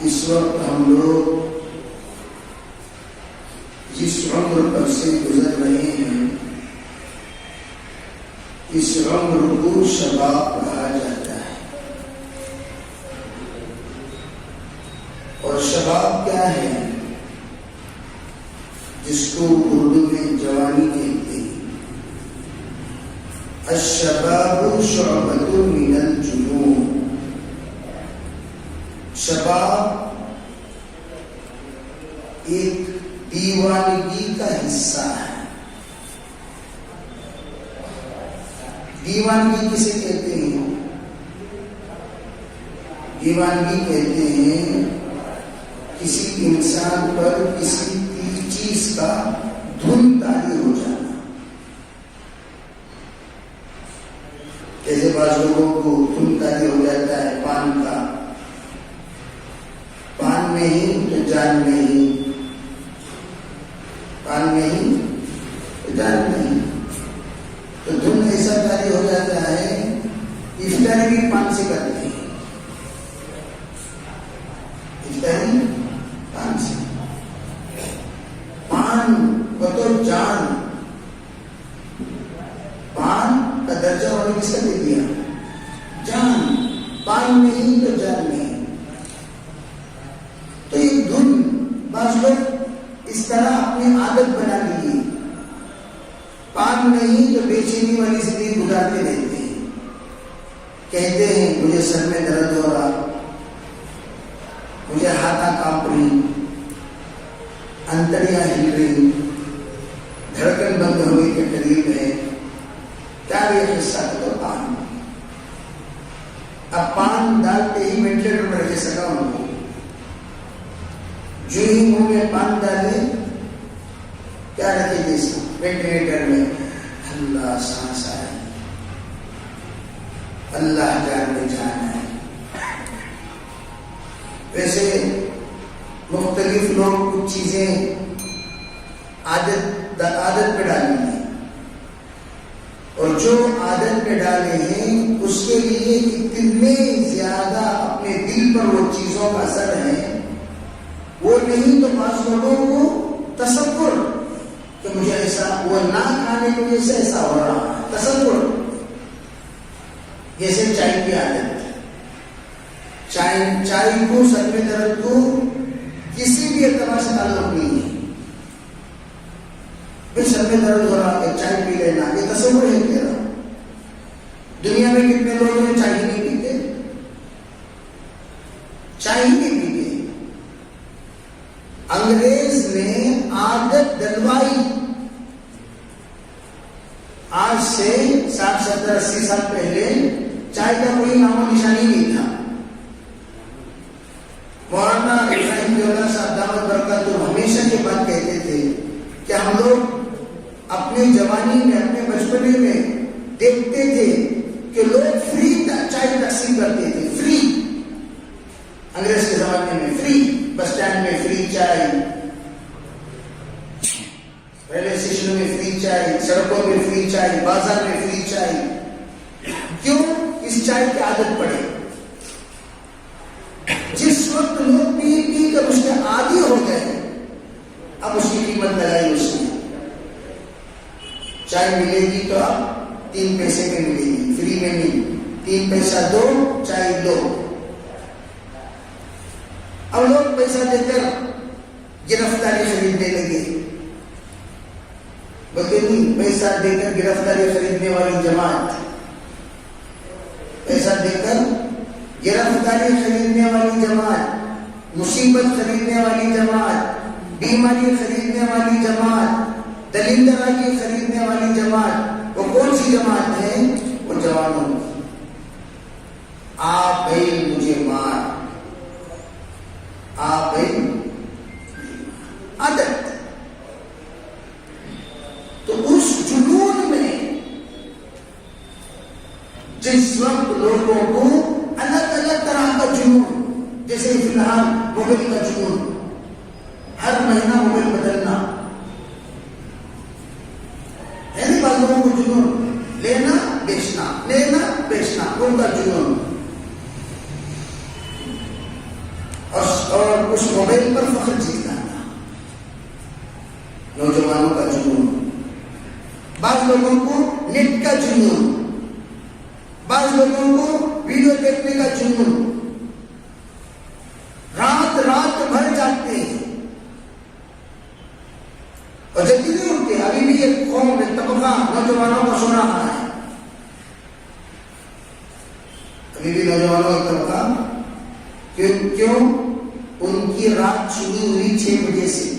اس وقت ہم لوگ جس عمر پر سے گزر رہے ہیں اس عمر کو شباب کہا جاتا ہے. اور شباب کیا ہے؟ جس کو اردو میں جوانی کہتے ہیں. الشباب شعبۃ من الجنون. شباب ایک دیوانگی کا حصہ ہے. دیوانگی کسے کہتے ہیں؟ دیوانگی کہتے ہیں کسی انسان پر کسی چیز کا دھن طاری ہو جانا. جیسے بعض لوگوں کو دھن طاری ہو جاتا ہے پان کا. پان نہیں تو جان نہیں، پان نہیں تو جان نہیں. تو دھن ایسا طاری ہو جاتا ہے افطاری بھی پان سے کرتے ہیں. افطاری پان سے. پان بطور جان. پان کا درجہ انہوں نے کس کا دے دیا؟ جان. پان نہیں تو جان نہیں. تو یہ دھن بعض لوگ اس طرح اپنی عادت بنا لیے. پان نہیں تو بے چینی والی زندگی گزارتے رہتے ہیں. کہتے ہیں مجھے سر میں درد ہو رہا، مجھے ہاتھ کانپ رہی، انتڑیاں ہل رہی، دھڑکن بند ہونے کے قریب ہے. کیا یہ قصہ تو پان. اب پان ڈالتے ہی وینٹیلیٹر میں رکھ سکا ان کو. جو ہی منہ میں پان ڈالے کیا رکھے جیسا وینٹیلیٹر میں. اللہ سانس آئے، اللہ جان میں جان ہے. ویسے مختلف لوگ کچھ چیزیں عادت پہ ڈالیں گے، اور جو عادت پہ ڈالے ہیں اس کے لیے اتنے زیادہ اپنے دل پر وہ چیزوں کا اثر ہے وہ نہیں. تو بعض لوگوں کو تصور کہ مجھے ایسا، وہ نہ کھانے کی وجہ سے ایسا ہو رہا ہے. تصور جیسے چائے کی عادت. چائے کو سر میں درد کو کسی بھی اعتبار سے تعلق نہیں ہے. پھر سر میں درد ہو رہا ہے چائے پی لینا، یہ تصور ہے میرا. دنیا میں کتنے لوگ ہیں چائے ہی نہیں پیتے، چائے ہی نہیں پیتے. انگریز نے عادت ڈلوائی. آج سے 60 70 80 سال پہلے چائے کا کوئی نام و نشانی نہیں تھا. مولانا ابراہیم دیوبند صاحب دامت برکاتہ ہمیشہ یہ بات کہتے تھے کہ ہم لوگ اپنی جوانی میں، اپنے بچپنے میں دیکھتے تھے کہ لوگ فری چائے تقسیم کرتے تھے. فری انگریز کے زمانے میں فری. بس اسٹینڈ میں فری چائے، ریلوے اسٹیشن میں فری چائے، سڑکوں میں فری چائے، بازار میں فری چائے. کیوں؟ اس چائے کی عادت پڑے. جس وقت لوگ پی پی کر اس کے عادی ہو گئے، اب اس کی قیمت لگائی. اس نے چائے ملے گی تو اب 3 پیسے میں ملے گی، فری میں نہیں. 3 پیسہ دو چائے دو. اب لوگ پیسہ دے کر گرفتاری خریدنے لگے. بولتے نہیں، پیسہ دے کر گرفتاری خریدنے والی جماعت، پیسہ دے کر گرفتاری خریدنے والی جماعت، مصیبت خریدنے والی جماعت، بیماری خریدنے والی جماعت، دلیندراجی خریدنے والی جماعت. وہ کون سی جماعت ہے؟ وہ جوانوں کی. آپ گئی مجھے مار، آپ گئی عادت. تو اس جنون میں جس وقت لوگوں کو الگ الگ طرح کا جنون، جیسے فی الحال موبائل کا جنون، ہر مہینہ موبائل بدلنا ہے. نہیں بعض لوگوں کو جنون لینا بیچنا، لینا بیچنا، ان کا جنون. اور اس موبائل پر فخر جتلانا، نوجوانوں کا جنون، بعض لوگوں کو نیٹ کا جنون، بعض لوگوں کو ویڈیو دیکھنے کا جنون، رات رات بھر جاگتے ہیں اور جلدی نہیں اٹھتے. ابھی بھی ایک قوم ایک طبقہ نوجوانوں کو سو رہا ہے، ابھی بھی نوجوانوں کا طبقہ کیوں ان کی رات چنی ہوئی 6 بجے سے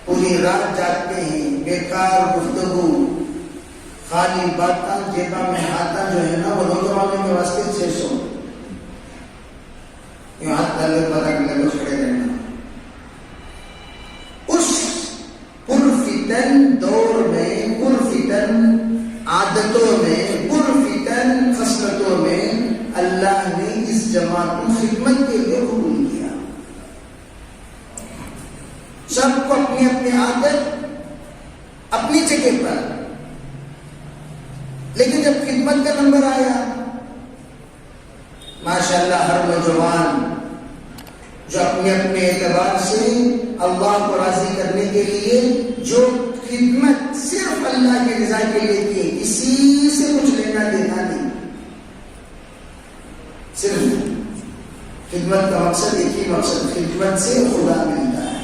پوری رات جاگتے ہیں. بیکار گفتگو، خالی باتاں، جیبا میں ہاتھا جو ہے نا وہ نوجوانوں کے واسطے 600 یہ ہاتھ ڈالے پتا کہ لگو کھڑے رہنا. اس پرفتن دور میں، پرفتن عادتوں میں، پرفتن خصلتوں میں اللہ نے اس جماعت کو خدمت کے لیے قبول کیا. سب کو اپنی اپنی عادت اپنی جگہ پر، لیکن جب خدمت کا نمبر آیا ماشاءاللہ ہر نوجوان جو اپنے اپنے اعتبار سے اللہ کو راضی کرنے کے لیے جو خدمت صرف اللہ کی رضا کے لیے کی، کسی سے کچھ لینا دینا نہیں، صرف خدمت کا مقصد ایک ہی مقصد، خدمت سے خدا ملتا ہے،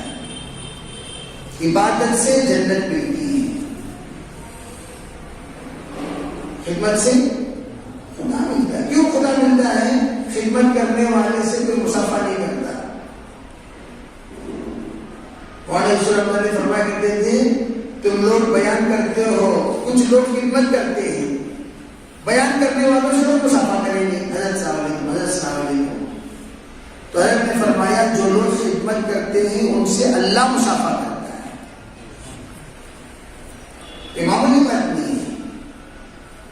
عبادت سے جنت ملتی ہے. خدمت سے خدا ملتا ہے. کیوں خدا ملتا ہے؟ خدمت کرنے والے سے کوئی مسافہ نہیں کرتا. قرآن نے فرمایا کرتے تھے تم لوگ بیان کرتے ہو، کچھ لوگ خدمت کرتے ہیں، بیان کرنے والوں سے لوگ مسافہ کریں گے، حضرت السلام علیکم، حضرت السلام علیکم. تو حضرت نے فرمایا جو لوگ خدمت کرتے ہیں ان سے اللہ مسافہ کرتا ہے. یہ معمولی بات نہیں ہے.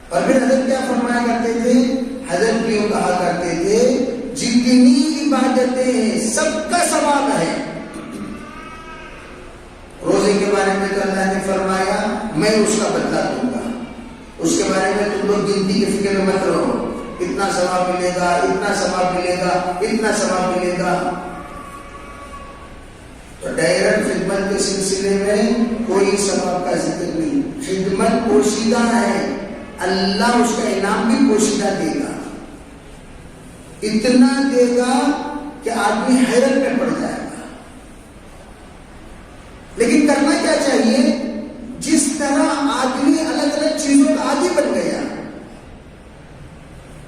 اور پھر حضرت کیا فرمایا کرتے تھے؟ حضرت کیوں کہا کرتے تھے جتنی عبادتیں ہیں سب کا ثواب ہے. روزے کے بارے میں تو اللہ نے فرمایا میں اس کا بدلہ دوں گا، اس کے بارے میں تم لوگ گنتی کے فکر میں مت رہو، اتنا ثواب ملے گا، اتنا ثواب ملے گا، اتنا ثواب ملے گا. تو ڈائریکٹ خدمت کے سلسلے میں کوئی ثواب کا ذکر نہیں. خدمت پوشیدہ ہے، اللہ اس کا انعام بھی پوشیدہ دے گا، اتنا دے گا کہ آدمی حیرت میں پڑ جائے گا. لیکن کرنا کیا چاہیے؟ جس طرح آدمی الگ الگ چیزوں کا عادی بن گیا،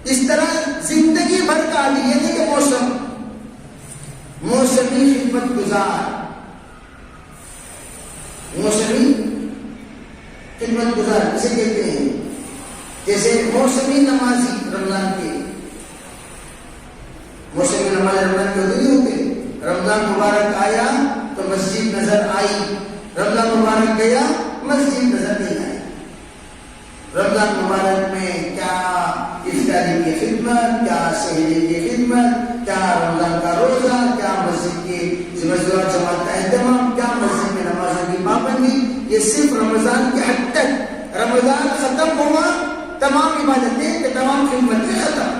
اس طرح زندگی بھر کا عادی. یہ نہیں کہ موسمی خدمت گزار، موسمی خدمت گزار کسے کہتے ہیں؟ جیسے موسمی نمازی رمضان کے، موسمی نماز رمضان کے ہوتے نہیں ہوتے. رمضان مبارک آیا تو مسجد نظر آئی، رمضان مبارک گیا مسجد نظر نہیں آئی. رمضان مبارک میں کیا افطاری کی خدمت، کیا سحری کی خدمت، کیا رمضان کا روزہ، کیا مسجد کی جماعت کا اہتمام، کیا مسجد میں نمازوں کی پابندی. یہ صرف رمضان کے حد تک. رمضان ختم ہوا تمام عبادتیں کہ تمام خدمتیں ختم.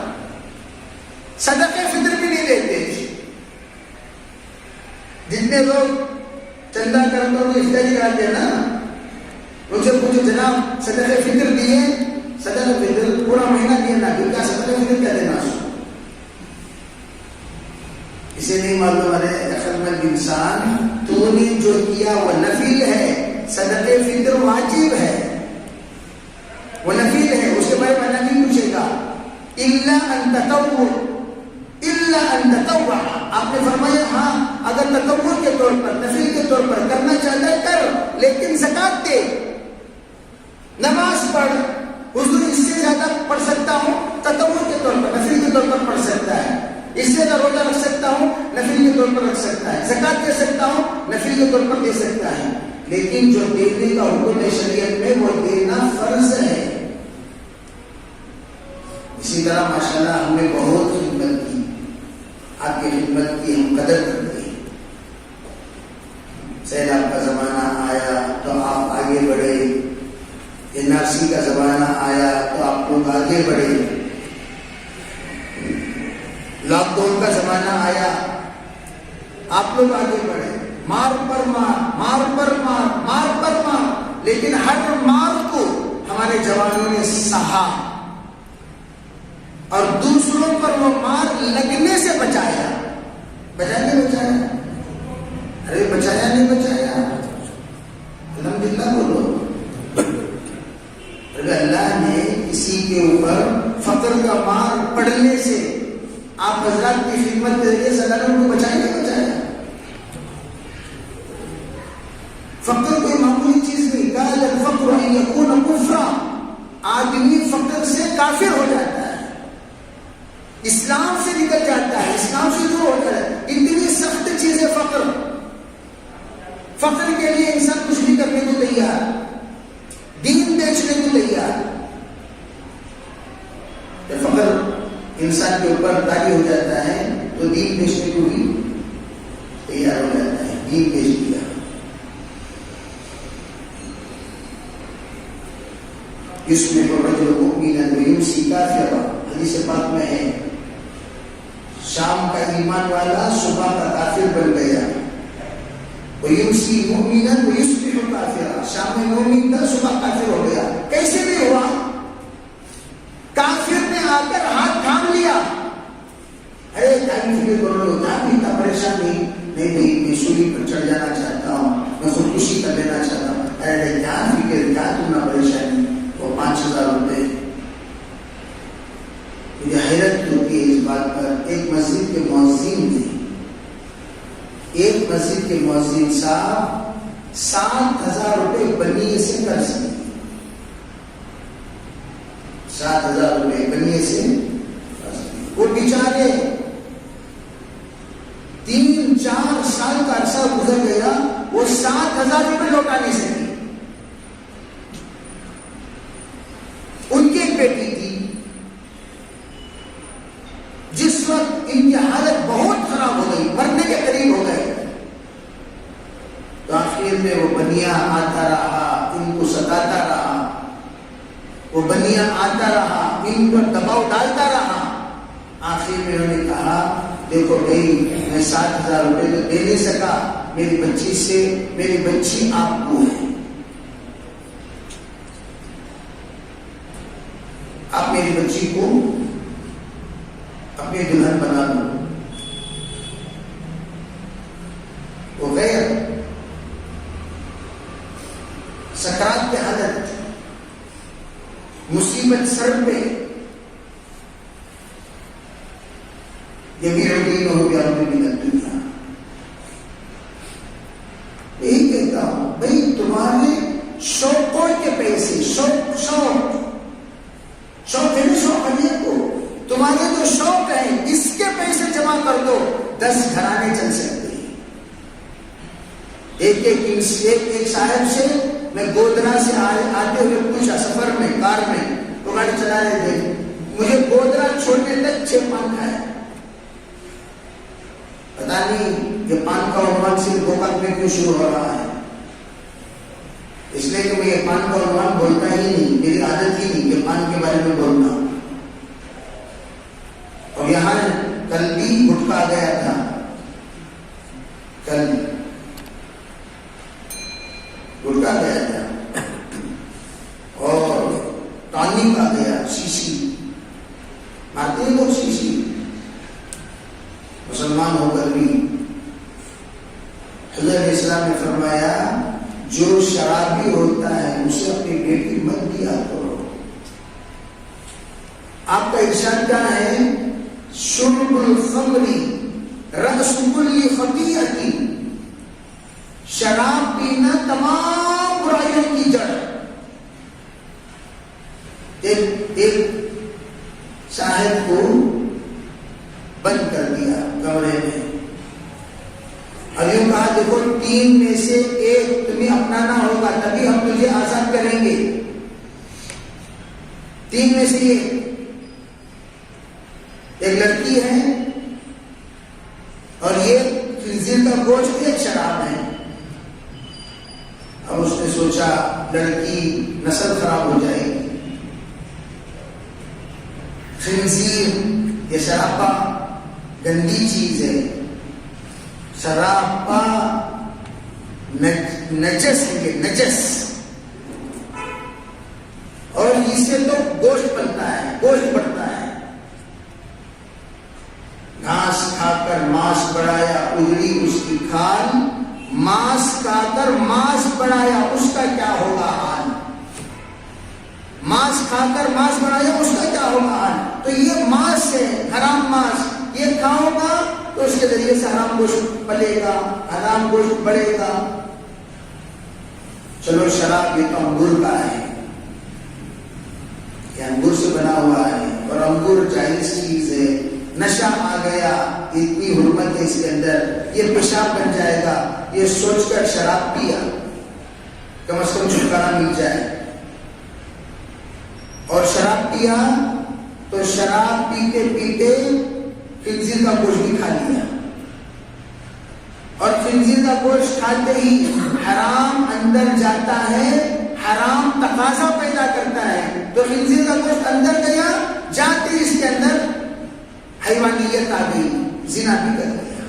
صدقہ فطر بھی نہیں دیتے. جتنے لوگ چندہ کر کر افطاری کراتے ہیں نا، ان سے پوچھو جناب صدقہ فطر دیے؟ صدقہ فطر پورا مہینہ دیے نا، کیا صدقہ فطر کیا دینا؟ اسے نہیں معلوم ہے عقل مند انسان تو نے جو کیا وہ نفل ہے، صدقہ فطر واجب ہے، وہ نفل ہے، اس کے بارے میں اللہ نہیں پوچھے گا. الا ان تطوع، الا ان تطوع. آپ نے فرمایا ہاں اگر تطوع کے طور پر، نفل کے طور پر کرنا چاہتا ہے کر، لیکن زکات دے، نماز پڑھ. حضور اس سے زیادہ پڑھ سکتا ہوں تطوع کے طور پر، نفل کے طور پر پڑھ سکتا ہے. اس سے زیادہ روزہ رکھ سکتا ہوں، نفل کے طور پر رکھ سکتا ہے. زکات دے سکتا ہوں، نفل کے طور پر دے سکتا ہے. لیکن جو دینے کا حکم ہے شریعت میں وہ دینا فرض ہے. اسی طرح ماشاءاللہ ہم نے بہت خدمت کی، آپ کی خدمت کی ہم قدر کرتے ہیں. سیلاب کا زمانہ آیا تو آپ آگے بڑھے، NRC کا زمانہ آیا تو آپ لوگ آگے بڑھے، لاک ڈاؤن کا زمانہ آیا آپ لوگ آگے بڑھے، مار پر مار، مار پر مار، مار پر مار، لیکن ہر مار کو ہمارے جوانوں نے سہا اور دوسروں پر وہ مار لگنے سے بچایا۔ بچایا نہیں بچایا؟ ارے بچایا نہیں بچایا؟ الحمدللہ بولو۔ اگر اللہ نے کسی کے اوپر فقر کا مار پڑنے سے آپ حضرات کی خدمت کے ذریعے سے اللہ نے ان کو بچایا نہیں بچایا؟ فقر کوئی معمولی چیز نہیں، قال الفقر ان یکون کفرا، آدمی فقر سے کافر ہو جاتا ہے، اسلام سے نکل جاتا ہے، اسلام سے دور ہو جاتا ہے۔ اتنی سخت چیز ہے فقر، فقر کے لیے انسان کچھ بھی کرنے کو تیار، دین بیچنے کو تیار۔ جب فقر انسان کے اوپر طاری ہو جاتا ہے تو دین بیچنے کو بھی تیار ہو جاتا ہے، دین بیچ دیا۔ اس میں الرجل مؤمنا ويمسي كافرا، حدیث پاک میں ہے شام کا ایمان والا صبح کا کافر بن گیا، ويمسي مؤمنا ويصبح كافرا، شام میں مومن تھا صبح کافر ہو گیا۔ کیسے بھی ہوا؟ کافر نے آ کر ہاتھ تھام لیا، ارے ٹائم فکر کر لو، جہاں بھی اتنا پریشان نہیں، میں سولی پر چڑھ جانا چاہتا ہوں، میں خودکشی کر لینا چاہتا ہوں۔ ارے کیا فکر، کیا تم نہ پریشانی، وہ 5000 روپے۔ مجھے حیرت ہوتی ہے اس بات پر، ایک مسجد کے مؤذن نے، ایک مسجد کے مؤذن صاحب 7000 روپے بنیے سے قرض کیے، 7000 روپے بنیے سے قرض کیے۔ وہ بیچارے 3-4 سال کا عرصہ گزر گیا، وہ 7000 روپے لوٹا نہیں سکے۔ ان کی ایک بیٹی تھی، جس وقت ان کی حالت بہت خراب ہو گئی، مرنے کے قریب ہو گئے، تو آخر میں وہ بنیا آتا رہا، ان کو ستاتا رہا، وہ بنیا آتا رہا، ان پر دباؤ ڈالتا رہا۔ آخر میں انہوں نے کہا دیکھو بھائی، میں 7000 روپے تو دے نہیں سکا، میری بچی آپ کو ہے، آپ میری بچی کو اپنے دلہن بنا لو۔ وہ غیر سکرات کی حالت، مصیبت سر پہ، یبیع دینہ بعرض من الدنیا۔ یہی کہتا ہوں بھائی، تمہارے شوقوں کے پیسے، شوق ہے نا، شوق حقیقت کو، تمہارے جو شوق ہے اس کے پیسے جمع کر دو، 10 گھرانے چل سکتے ہیں۔ ایک صاحب سے میں گودرا سے آتے ہوئے پوچھا، سفر میں کار میں تو گاڑی چلا رہے تھے، مجھے گودرا چھوڑنے تک 6 پان کھایا۔ پتا نہیں کہ پان کا عنوان صرف گوکاک میں کیوں شروع ہو رہا ہے، اس لیے کہ میں یہ پان کا عنوان بولتا ہی نہیں، میری عادت ہی نہیں کہ پان کے بارے میں بولنا۔ اور یہاں کل بھی گٹکا آ گیا تھا، کل گٹکا آ گیا تھا، اور ٹانک آ گیا، شیشی مارتے ہیں لوگ، شیشی مسلمان ہو کر بھی۔ حضرت علیہ السلام نے فرمایا جو شرابی ہوتا ہے اسے اپنی بیٹی مت دیا کرو۔ آپ کا ارشاد کیا ہے؟ شرب الخمر رأس كل خطیئۃ، شراب پینا تمام برائیوں کی جڑ۔ ایک صاحب کو بند کر دیا کمرے میں، اور یوں کہا دیکھو 3 میں سے ایک تمہیں اپنانا ہوگا تبھی ہم تجھے آزاد کریں گے، 3 میں سے ایک لڑکی ہے، اور یہ خنزیر کا گوشت، ایک شراب ہے۔ اب اس نے سوچا لڑکی نسل خراب ہو جائے گی، خنزیر یہ شراب گندی چیز ہے، شراب پا نجس ہے، یہ نجس، اور اس سے تو گوشت بنتا ہے، گوشت بڑھتا ہے. گھاس کھا کر ماس بڑھایا، اجڑی اس کی کھال، ماس کھا کر ماس بڑھایا، اس کا کیا ہوگا حال؟ ماس کھا کر ماس بڑھایا، اس کا کیا ہوگا حال؟ تو یہ ماس ہے، حرام ماس، یہ کھاؤ گا تو اس کے ذریعے سے حرام گوشت پلے گا، حرام گوشت بڑھے گا. چلو شراب یہ تو انگور کا ہے، یہ انگور سے بنا ہوا ہے، اور انگور جائز چیز ہے. نشہ آ گیا، اتنی حرمت ہے اس کے اندر، یہ پیشاب بن جائے گا، یہ سوچ کر شراب پیا، کم از کم چھٹکارا مل جائے. اور شراب پیا تو شراب پیتے پیتے خنزیر کا گوشت بھی کھا لیا، اور خنزیر کا گوشت کھاتے ہی حرام اندر جاتا ہے، حرام تقاضا پیدا کرتا ہے. تو خنزیر کا گوشت اندر گیا، جاتے ہی اس کے اندر حیوانیت آ گئی، زنا بھی کر دیا،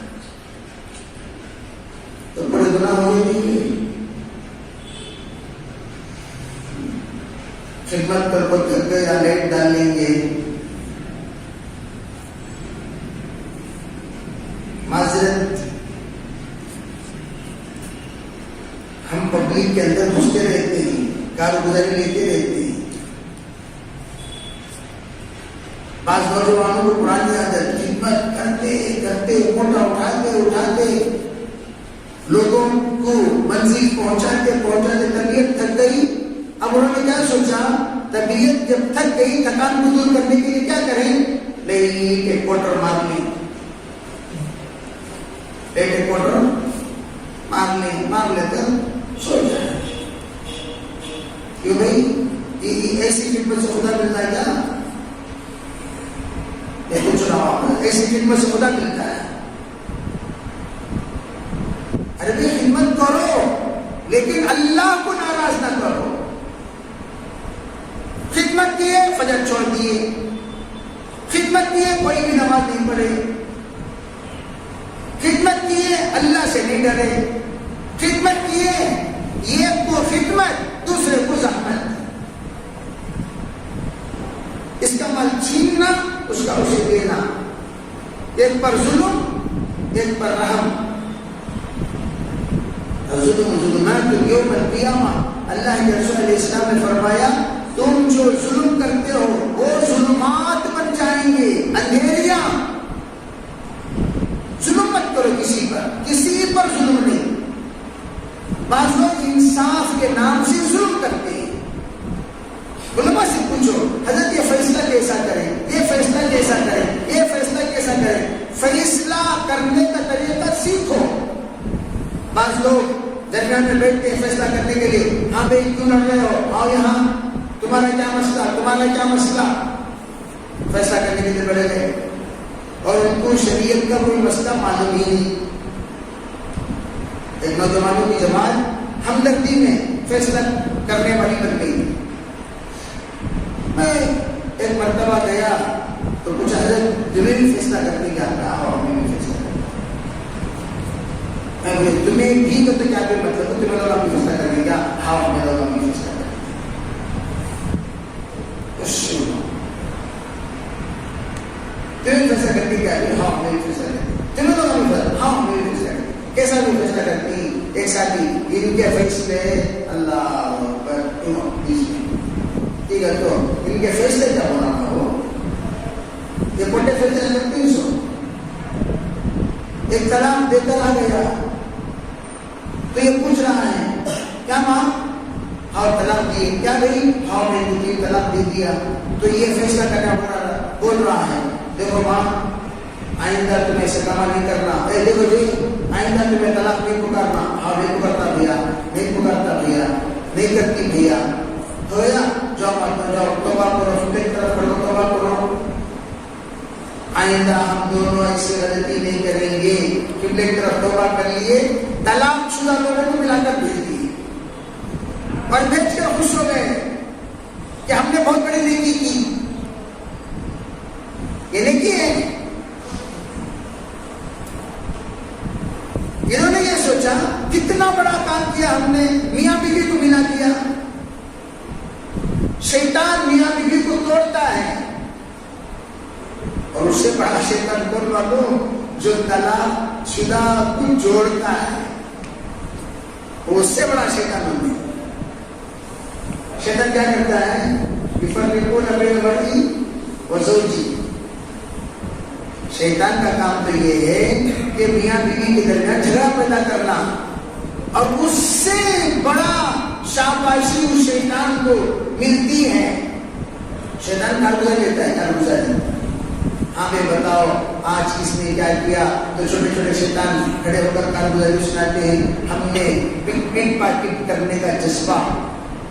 تو بڑے گناہ ہوئے نہیں. خدمت پر کوئی تھک گیا، لیٹ ڈال لیں گے، معذرت. ہم پبلک کے اندر گھستے رہتے ہیں، کارگزاری لیتے رہتے ہیں. بعض نوجوانوں کو پرانی عادت، خدمت کرتے کرتے موٹا اٹھاتے لوگوں کو منزل پہنچاتے طبیعت تھک گئی. اب انہوں نے کیا سوچا، طبیعت جب تھک گئی، تھکان کو دور کرنے کے لیے کیا کریں؟ لیٹ ایک کوٹر مار لیں، مار لے کر سو جائے. کیوں بھائی ایسی خدمت سے خدا ملتا ہے کیا؟ ایسی خدمت سے خدا ملتا ہے؟ ارے بھائی خدمت کرو لیکن اللہ کو ناراض نہ کرو. خدمت کیے فجر چھوڑ دیے، خدمت کیے کوئی بھی نماز نہیں پڑھے، خدمت کیے اللہ سے نہیں ڈرے، خدمت کیے ایک کو خدمت دوسرے کو زحمت. اس کا مال چھیننا، اس کا اسے دینا، ایک پر ظلم ایک پر رحم. ظلمات یوم القیامہ، اللہ کے رسول علیہ السلام نے فرمایا تم جو ظلم کرتے ہو وہ ظلمات بن جائیں گے، اندھیریاں. ظلم مت کرو کسی پر ظلم نہیں. بعض لوگ انصاف کے نام سے ظلم کرتے ہیں. علماء سے پوچھو حضرت یہ فیصلہ کیسا کریں، یہ فیصلہ کیسا کریں، یہ فیصلہ کیسا کریں. فیصلہ کرنے کا طریقہ سیکھو. بعض لوگ درمیان میں بیٹھتے ہیں فیصلہ کرنے کے لیے، ہاں بھائی کیوں لڑ رہے ہو، آؤ یہاں، تمہارا کیا مسئلہ. فیصلہ کرنے کے لیے بڑھے گئے اور ان کو شریعت کا کوئی مسئلہ معلوم ہی نہیں. ایک نوجوانوں کی جماعت ہمدردی میں فیصلہ کرنے والی بن گئی. میں ایک مرتبہ گیا تو کچھ حضرت تمہیں بھی فیصلہ کرنے کا کہا، ہمیں بھی فیصلہ کرنا. میں بولے تمہیں بھی تو کیا کوئی مطلب ہے، تمہیں لوگ بھی فیصلہ کرنے کا، ہاں ہمیں لوگ بھی فیصلہ کرنا. تمہیں فیصلہ کرنے کیا ہے، ہاں ہمیں بھی فیصلہ کرنا. تمہیں لوگ بھی فیصلہ، ہاں ہمیں بھی فیصلہ کرنا. کیسا بھی فیصلہ کرتی ایک ساتھی ان کے فیصلے اللہ ٹھیک ہے، تو ان کے فیصلے کیا ہونا ہو، یہ بڑے فیصلے کرتی ہیں. سو ایک طلاق دے کر آ گیا تو یہ پوچھ رہا ہے کیا ماں، ہاں طلاق دیے، کیا گئی، ہاں میں نے تین طلاق دے دیا. تو یہ فیصلہ کرنا بول رہا ہے دیکھو ماں آئندہ تمہیں ایسے کام نہیں کرنا. دیکھو جی آئندہ تمہیں طلاق نہیں پکارنا. ہاں نہیں پکارتا بھیا، نہیں پکارتا بھیا، نہیں کرتی بھیا. تو جاؤ توبہ کرو، ایک طرف کرو، توبہ کرو. آئندہ ہم دونوں ایسی غلطی نہیں کریں گے. قبلے کی طرف توبہ کر لیے، طلاق شدہ لوگوں کو ملا کر بھیج دیے اور بھیج کر خوش ہو گئے کہ ہم نے بہت بڑی نیکی کی. یہ نیکی ہے. کام کیا ہم نے؟ میاں بیوی کو ملا دیا. شیطان میاں بیوی کو توڑتا ہے، اور اس سے بڑا شیطان کون معلوم؟ جو طلاق شدہ کو جوڑتا ہے، وہ اس سے بڑا شیطان ہم نے. شیطان کیا کرتا ہے؟ یفرقون بین المرء وزوجہ. شیطان کا کام تو یہ ہے کہ میاں بیوی کے درمیان جھگڑا پیدا کرنا، اور اس سے بڑا شاباشی اس شیطان کو ملتی ہے. شیطان کارگزار لیتا ہے، کارگزار. ہاں بھائی بتاؤ آج کس نے کیا کیا؟ تو چھوٹے چھوٹے شیطان کھڑے ہو کر کارگزاری سناتے ہیں. ہم نے پٹ پاکٹ کرنے کا جذبہ،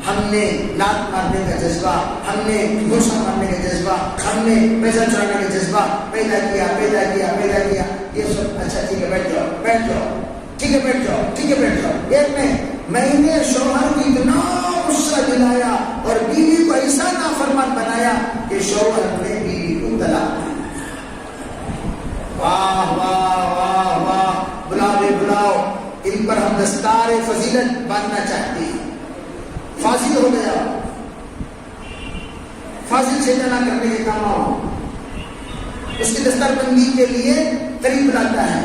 ہم نے لات مارنے کا جذبہ، ہم نے گھوسا مارنے کا جذبہ، ہم نے پیسہ چڑھانے کا جذبہ پیدا کیا. یہ سب اچھا ٹھیک ہے بیٹھ جاؤ، ٹھیک ہے بیٹھ جاؤ. میں نے شوہر کو اتنا غصہ دلایا اور بیوی کو ایسا نافرمان بنایا کہ شوہر نے بیوی کو طلاق دی. واہ واہ واہ واہ، بلاؤ. ان پر ہم دستار فضیلت باندھنا چاہتے ہیں. فاضل ہو گیا، فاضل سے نہ کرنے کے کام آؤ. اس کی دستار بندی کے لیے قریب لاتا ہے.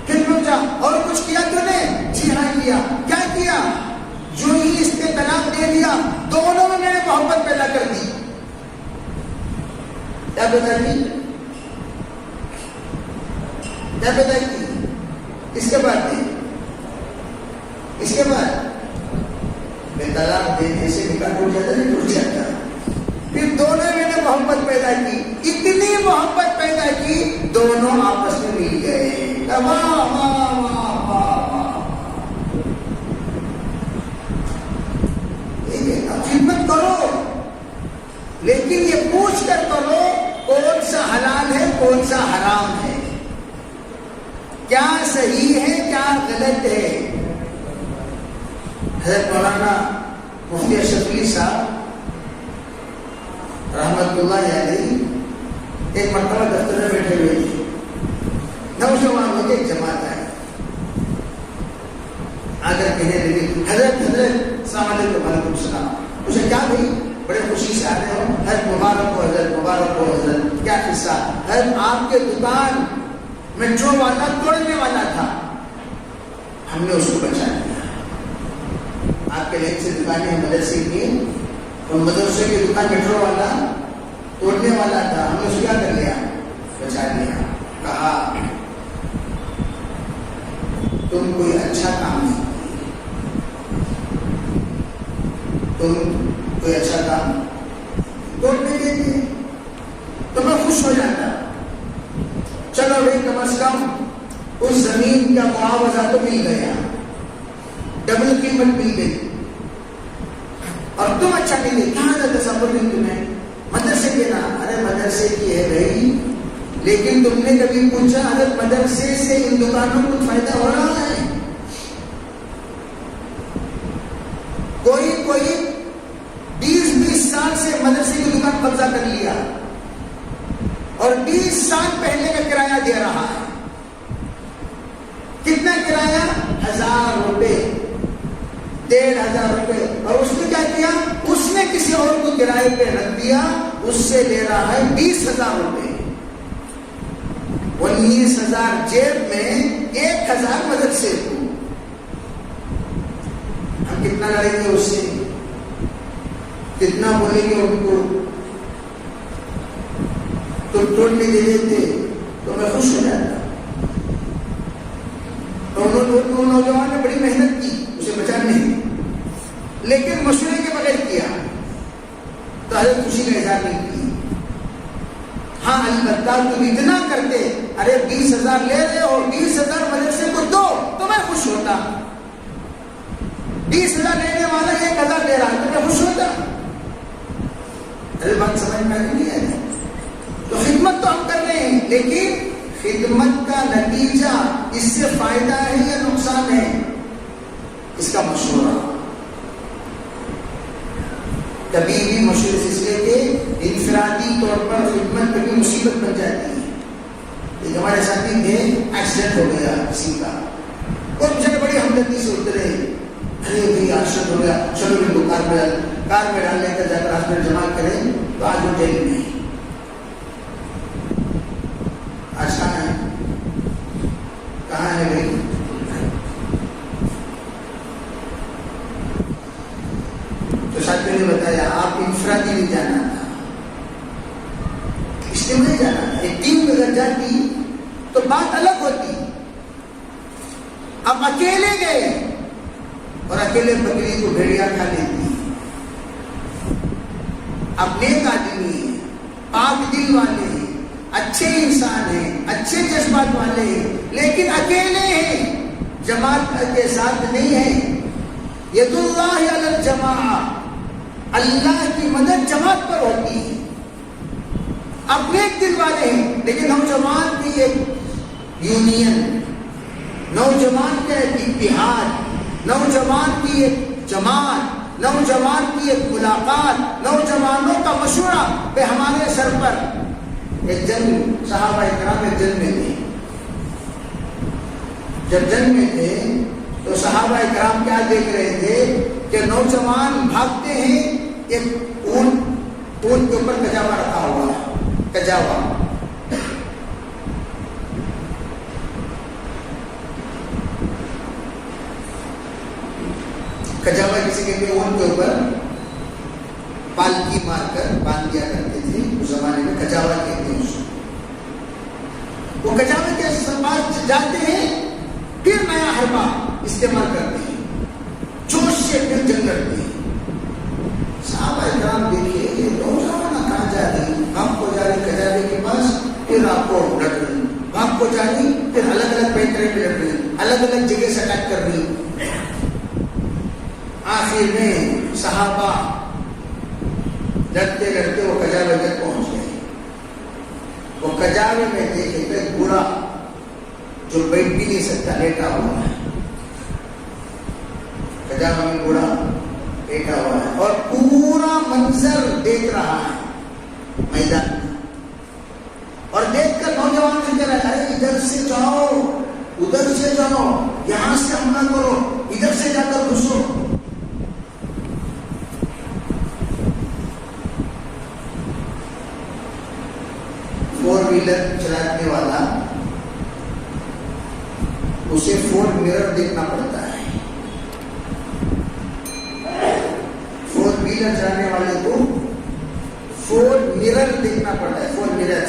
پھر پوچھا اور کچھ کیا تو نے؟ جی ہاں کیا. کیا کیا؟ جو ہی اس نے طلاق دے دیا دونوں میں نے محبت پیدا کر دی. کیا پیدا کی؟ اس کے بعد طلاق دینے سے نکاح ٹوٹ جاتا نہیں ٹوٹ جاتا. پھر دونوں میں نے محبت پیدا کی، اتنی محبت پیدا کی دونوں آپس میں مل گئے. خدمت کرو لیکن یہ پوچھ کر کرو کون سا حلال ہے کون سا حرام ہے، کیا صحیح ہے کیا غلط ہے. حضرت مولانا مفتی شفیع صاحب رحمت اللہ علیہ ایک مرتبہ دفتر میں بیٹھے ہوئے تھے. نوجوانوں کی ایک جماعت آئی، آ کر کہنے لگے حضرت السلام علیکم. وعلیکم السلام. مجھے کیا بھائی بڑے خوشی سے آتے ہو؟ حضرت مبارک ہو حضرت. کیا قصہ؟ حضرت آپ کے دکان میٹرو والا توڑنے والا تھا، ہم نے اس کو بچا لیا. آپ کے لیے سے دکانیں مدرسے کی، اور مدرسے کی دکان میٹرو والا توڑنے والا تھا، ہم نے اس کو کیا کر لیا؟ بچا لیا. کہا تم کوئی اچھا کام نہیں، تم کوئی اچھا کام توڑنے کے لیے تو میں خوش ہو جاتا. چلو بھائی کم از کم اس زمین کا معاوضہ تو مل گیا، ڈبل قیمت مل گئی. اور تم اچھا نہیں دے کہاں کا تصور نہیں تمہیں؟ مدرسے کے نام. ارے مدرسے کی ہے بھائی، لیکن تم نے کبھی پوچھا اگر مدرسے سے ان دکانوں کو فائدہ ہو رہا ہے؟ کوئی 20 سال سے مدرسے کی دکان قبضہ کر لیا اور 20 سال پہلے کا کرایہ دے رہا ہے. کتنا کرایہ؟ 1000 روپے، 1500 روپے. اور اس نے کیا کیا؟ اس نے کسی اور کو کرائے پہ رکھ دیا، اس سے لے رہا ہے 20,000 روپے. 19,000 جیب میں، 1,000 مدرسے کو. ہم کتنا لڑیں گے اس سے؟ کتنا بولیں گے ان کو؟ تم توڑنے دے دیتے تو میں خوش ہو جاتا. تو نوجوان نے بڑی محنت کی اسے بچانے کی، لیکن مشورے کے بغیر کیا تو حضرت خوشی کا اظہار نہیں کی. ہاں البتہ تم اتنا کرتے، ارے 20,000 لے رہے اور 20,000 مدرسے کو دو تو میں خوش ہوتا. 20,000 لینے والا 1,000 لے رہا ہے تو میں خوش ہوتا. ارے بات سمجھ میں نہیں آئی. تو خدمت تو ہم کر رہے ہیں، لیکن خدمت کا نتیجہ اس سے فائدہ ہے یا نقصان ہے، اس کا مشورہ. کبھی بھی مشورے سے اس لیے کہ انفرادی طور پر خدمت کبھی مصیبت بن جاتی ہے. ایک ہمارے ساتھی تھے، ایکسیڈنٹ ہو گیا کسی کا، وہ بیچارے بڑی ہمدردی سے اترے، ارے بھائی آشرت ہو گیا، چلو ان کو کار میں ڈال لے کر جا کر ہاسپٹل جمع کریں، تو آج وہ جیل میں آسان ہے، کہاں ہے بھائی؟ تو ساتھ نے بتایا آپ انفرادی نہیں جانا تھا، اجتماعی جانا تھا. ایک ٹیم اگر جاتی تو بات الگ ہوتی. اب اکیلے گئے اور اکیلے بکری کو بھیڑیا کھا لیتی. اب نیک آدمی ہیں، پاک دل والے ہیں، اچھے انسان ہیں، اچھے جذبات والے ہیں، لیکن اکیلے ہیں، جماعت کے ساتھ نہیں ہے. ید اللہ علی الجماعہ، اللہ کی مدد جماعت پر ہوتی ہے. اپنے ایک دل والے ہیں، لیکن نوجوان کی ایک یونین، نوجوان کا ایک اتحاد، نوجوان کی ایک جماعت، نوجوان کی ایک ملاقات، نوجوانوں کا مشورہ. پہ ہمارے سر پر ایک جنگ، صحابہ اکرام ایک جنگ میں تھے. جب جنگ میں تھے تو صحابہ اکرام کیا دیکھ رہے تھے کہ نوجوان بھاگتے ہیں، ایک اونٹ کے اوپر کجاوا رکھا ہوا ہے، کجاوا. کجاوا کسی کے اونٹ کے اوپر پالکی مار کر باندھ دیا کرتے تھے. اس زمانے میں کجاوا کہتے ہیں اس کو. وہ کجاوا کے پاس جاتے ہیں، پھر نیا حربہ استعمال کرتے ہیں، جوش سے پھر جنگ کرتے ہیں. صحابہ کرام دیکھیے یہ نوجوان کہاں جا رہی، آپ کو جا رہی کجاوے کے پاس، پھر آپ کو ڈٹ رہی، آپ کو جا رہی، پھر الگ الگ پیٹرے پہ ڈٹ رہی، الگ الگ جگہ سے اٹیک کر رہی. آخر میں صحابہ لڑتے لڑتے وہ کجاوے تک پہنچ گئے. وہ کجاوے میں دیکھے تو ایک بوڑھا جو بیٹھ بھی نہیں سکتا لیٹا ہوا ہے. کجاوے میں بوڑھا لیٹا ہوا ہے اور پورا منظر دیکھ رہا ہے میدان میں. اور دیکھ کر نوجوان سے کہہ رہا ہے ارے ادھر سے جاؤ، ادھر سے جاؤ، یہاں سے حملہ کرو، ادھر سے جا کر گھسو. فور ویلر چلانے والا اسے فور مرر دیکھنا پڑتا ہے. فور ویلر چلانے والے کو فور مرر دیکھنا پڑتا ہے. فور مرر،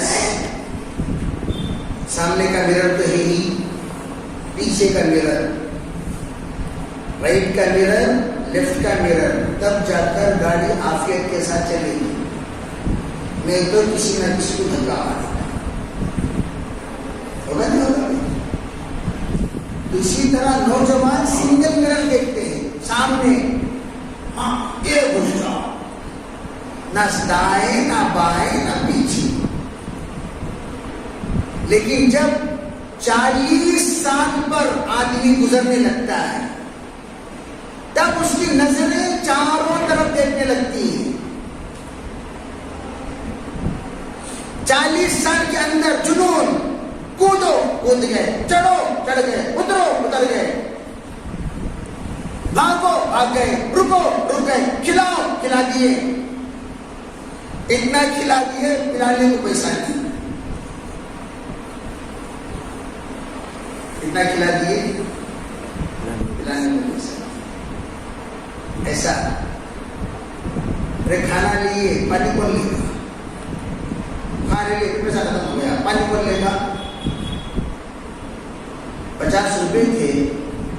سامنے کا مرر تو ہے ہی، پیچھے کا مرر، رائٹ کا مرر، لیفٹ کا مرر، تب جا کر گاڑی عافیت کے ساتھ چلے گی. نہیں تو کسی نہ کسی کو دھکا مارے ہوگا نہیں ہوگا. اسی طرح نوجوان سنگل مرر دیکھتے ہیں سامنے، ہاں یہ گھس جاؤ، نہ دائیں نہ بائیں نہ پیچھے. لیکن جب 40 سال پر آدمی گزرنے لگتا ہے تب اس کی نظریں چاروں طرف دیکھنے لگتی ہیں. 40 سال کے اندر جنون، کودو کود گئے، چڑھو چڑھ گئے، اترو اتر گئے، بھاگو بھاگ گئے، رکو رک گئے، کھلاؤ کھلا دیے. اتنا کھلا دیے پلانے کو پیسہ نہیں، اتنا کھلا دیے پلانے کو پیسہ نہیں. ایسا ارے کھانا لیے پانی کون لے گا، کھانے لیے پیسہ ختم ہو گیا، پانی کون لے گا. 50 روپے تھے،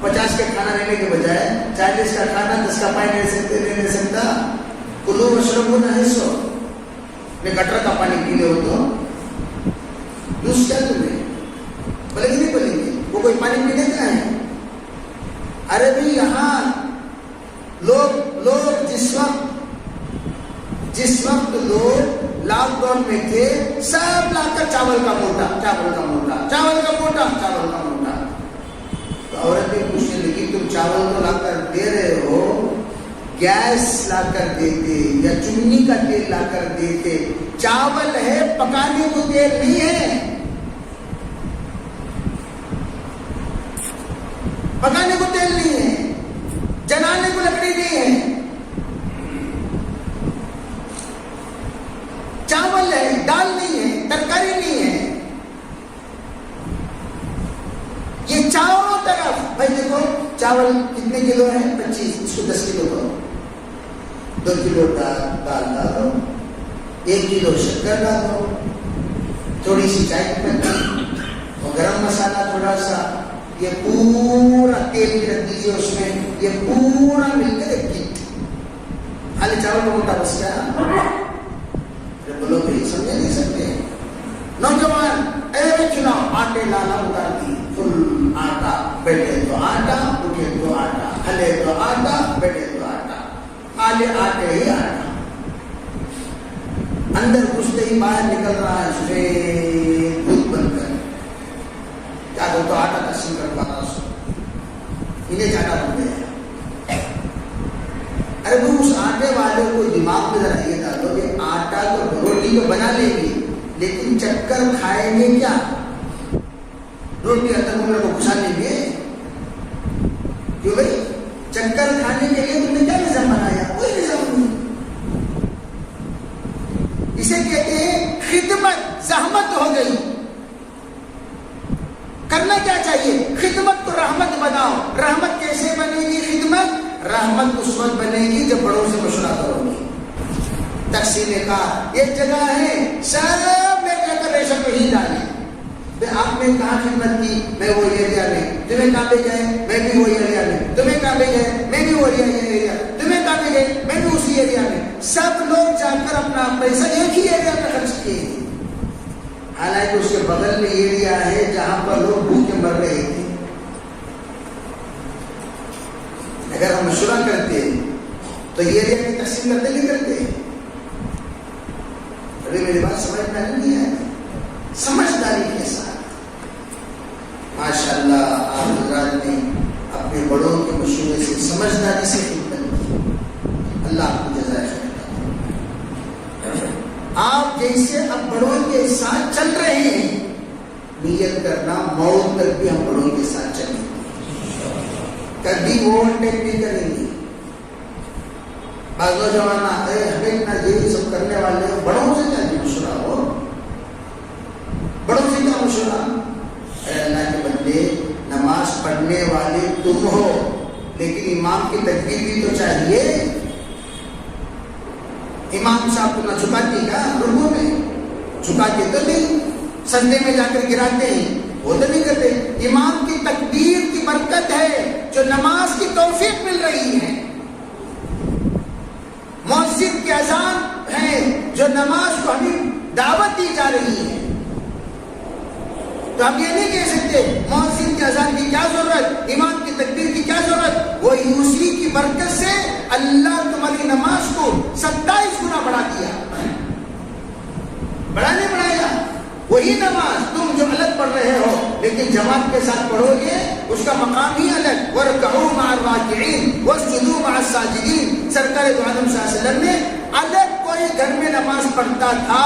50 کا کھانا لینے کے بجائے 40 کا کھانا 10 کا پانی لے نہیں سکتا. کلو وشربو نہ حصو، میں گٹر کا پانی پی لے ہو تو دوسرا کیا تمہیں بولے گی نہیں بولیں گے، وہ کوئی پانی پینے کا ہے. ارے بھائی یہاں لوگ جس وقت لوگ لاک ڈاؤن میں تھے سب لا کر چاول کا موٹا، چاول کا موٹا، چاول کا موٹا، چاول کا موٹا. تو عورت بھی پوچھنے لگی تم چاول تو لا کر دے رہے ہو، گیس لا کر دیتے یا چمنی کا تیل لا کر دیتے، چاول ہے پکانے کو تیل نہیں ہے. چاول کتنے کلو ہیں؟ 25، اس کو 10 کلو کرو، 2 کلو دال ڈالو، 1 کلو شکر ڈالو، تھوڑی سی چائے کی پتی اور گرم مسالہ تھوڑا سا، یہ پورا تیل بھی رکھ دیجیے اس میں، یہ پورا مل کر ایک کٹ خالی چاول کا موٹا بس کیا؟ بولو بھائی سمجھے نہیں سکتے؟ نوجوان ایوے چناؤ، آٹے لانا اتار دی، فل آٹا، بیٹھے تو آٹا، اٹھے تو آٹا، ہلے تو آٹا، بیٹھے تو آٹا، آلے آٹے ہی آٹا، اندر گھستے ہی باہر نکل رہا ہے سفید دودھ بن کر، کیا تو آٹا تقسیم کر پا رہا سو انہیں آٹا بن گیا۔ ارے وہ اس آٹے والے کو دماغ میں ذرا یہ ڈالو کہ آٹا تو روٹی تو بنا لیں گے لیکن چکر کھائیں گے کیا؟ روٹی اندر میرے کو گھسا لیں گے کیوں بھائی؟ چکر کھانے کے لیے تم نے کیا نظام بنایا؟ کوئی نظام نہیں۔ اسے کہتے ہیں خدمت، زحمت ہو گئی۔ کرنا کیا چاہیے؟ خدمت کو رحمت بناؤ۔ رحمت کیسے بنے گی خدمت؟ رحمت اس وقت بنے گی جب بڑوں سے مشورہ کرو گی۔ تقسیم کار ایک جگہ ہے، سب نے کہا کر ریشم پہ ہی ڈالے، آپ نے کہاں خدمت کی؟ میں وہ ایریا میں، تمہیں کہاں پہ گئے؟ میں بھی وہ ایریا میں، تمہیں کہاں پہ گئے؟ میں بھی وہ ایریا، تمہیں کہاں پہ گئے؟ میں بھی اسی ایریا میں۔ سب لوگ جا کر اپنا پیسہ ایک ہی ایریا میں خرچ کیے، حالانکہ اس کے بغل میں ایریا ہے جہاں پر لوگ بھوکے مر رہے تھے۔ اگر ہم مشورہ کرتے تو یہ ایریا کی تقسیم کرتے نہیں کرتے؟ ابھی میری بات سمجھ میں نہیں ہے؟ سمجھداری کے ساتھ ماشاءاللہ آپ حضرات نے اپنے بڑوں کے مشورے سے سمجھداری سے خدمت کی، اللہ آپ کو جزائے خیر۔ آپ جیسے اب بڑوں کے ساتھ چل رہے ہیں، نیت کرنا موت تک بھی ہم بڑوں کے ساتھ چلیں گے، کبھی اوورٹیک نہیں کریں گے۔ بعض نوجوان آتے ہیں ہمیں اتنا یہ سب کرنے والے ہیں، بڑوں سے کیا مشورہ ہو؟ بڑوں سے کیا مشورہ؟ اے اللہ کے بندے، نماز پڑھنے والے تم ہو لیکن امام کی تکبیر بھی تو چاہیے۔ امام صاحب کو نہ جھکاتے کیا؟ رکوع میں جھکاتے تو نہیں، سجدے میں جا کر گراتے ہیں، وہ تو نہیں کرتے۔ امام کی تکبیر کی برکت ہے جو نماز کی توفیق مل رہی ہے، مؤذن کی اذان ہے جو نماز کو ہمیں دعوت دی جا رہی ہے۔ تو ہم یہ نہیں کہہ سکتے مؤذن کی اذان کی کیا ضرورت، امام کی تکبیر کی کیا ضرورت، وہ اسی کی برکت سے اللہ تمہاری نماز کو 27 گنا بڑھا دیا۔ بڑھا نہیں بڑھایا؟ وہی نماز تم جو الگ پڑھ رہے ہو لیکن جماعت کے ساتھ پڑھو گے، اس کا مقام ہی الگ۔ وَارْكَعُوا مَعَ الرَّاكِعِينَ وَاسْجُدُوا مَعَ السَّاجِدِينَ۔ سرکار دو عالم صلی اللہ علیہ وسلم نے الگ کوئی گھر میں نماز پڑھتا تھا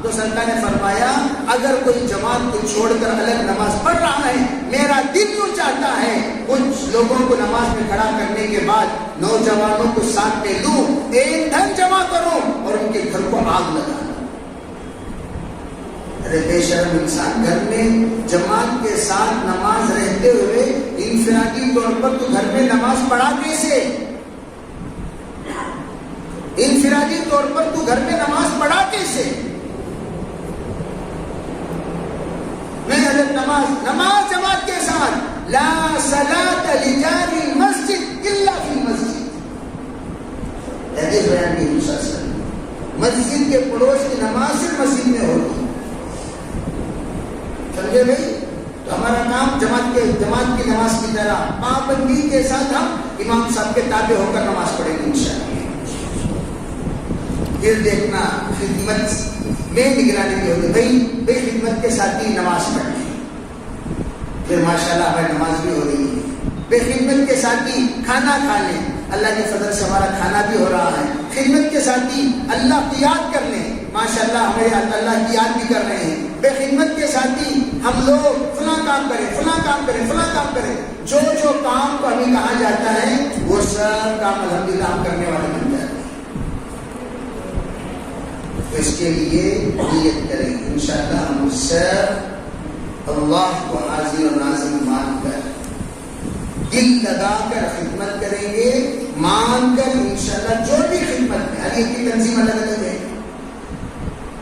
تو سرکار نے فرمایا اگر کوئی جماعت کو چھوڑ کر الگ نماز پڑھ رہا ہے، میرا دل یوں چاہتا ہے کچھ لوگوں کو نماز میں کھڑا کرنے کے بعد نوجوانوں کو ساتھ میں لوں، ایندھن جمع کروں اور ان کے گھر کو آگ لگا۔ ارے بے شرم انسان، گھر میں جماعت کے ساتھ نماز رہتے ہوئے انفرادی طور پر تو گھر میں نماز پڑھا کیسے؟ انفرادی طور پر تو گھر میں نماز پڑھا کیسے؟ نہیں حضرت نماز جماعت کے ساتھ، لا صلاۃ لجار المسجد الا فی المسجد، حدیث بیان کی مسلسل مسجد کے پڑوس کی نماز صرف مسجد میں ہوگی۔ سمجھے بھائی؟ تو ہمارا کام جماعت کی نماز کی طرح پابندی کے ساتھ ہم امام صاحب کے تابع ہو کر نماز پڑھیں گے انشاءاللہ۔ پھر دیکھنا خدمت میں نگرانی کی ہوگی، بھائی خدمت کے ساتھ ہی نماز پڑھیں، پھر ماشاءاللہ ہماری نماز بھی ہو رہی ہے۔ بے خدمت کے ساتھ ہی کھانا کھا لیں، اللہ کے فضل سے ہمارا کھانا بھی ہو رہا ہے۔ خدمت کے ساتھ ہی اللہ کی یاد کر لیں، ماشاءاللہ ہمارے اللہ کی یاد بھی کر رہے ہیں۔ بے خدمت کے ساتھ ہی ہم لوگ فلاں کام کریں، فلاں کام کریں، فلاں کام کریں، جو کام کو ہمیں کہا جاتا ہے وہ سب کام الحمدللہ ہم کرنے والے بن جاتے ہیں۔ تو اس کے لیے نیت کریں، انشاءاللہ ہم سب اللہ کو حاضر و ناظر مان کر دل لگا کر خدمت کریں گے، مان کر انشاءاللہ جو بھی خدمت میں، ہر ایک کی تنظیم الگ الگ ہے،